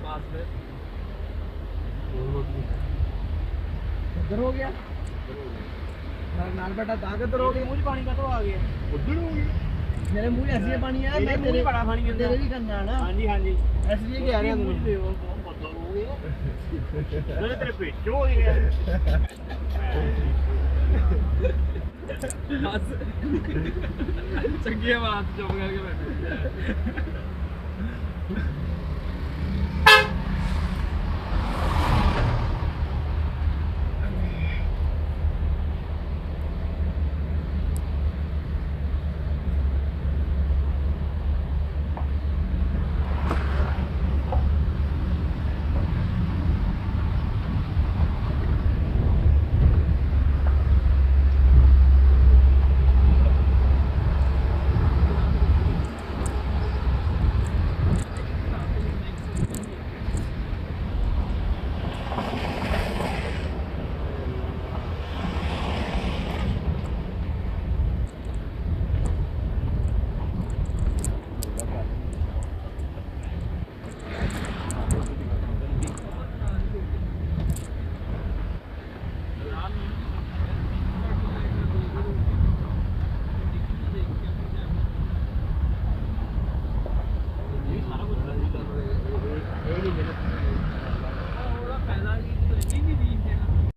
पास में उधर हो गया नाल बेटा दाग इधर हो गया मुझे पानी का तो आ गया उधर हो गया मेरे मुंह में ऐसे पानी है मैं तेरे बड़ा पानी के तेरे भी करना है ना हाँ जी हाँ जी ऐसे ये कह रहे हैं मुझे बहुत बदल हो गया मेरे तेरे पेट हो गया बस चंगी बात चुप करके बैठे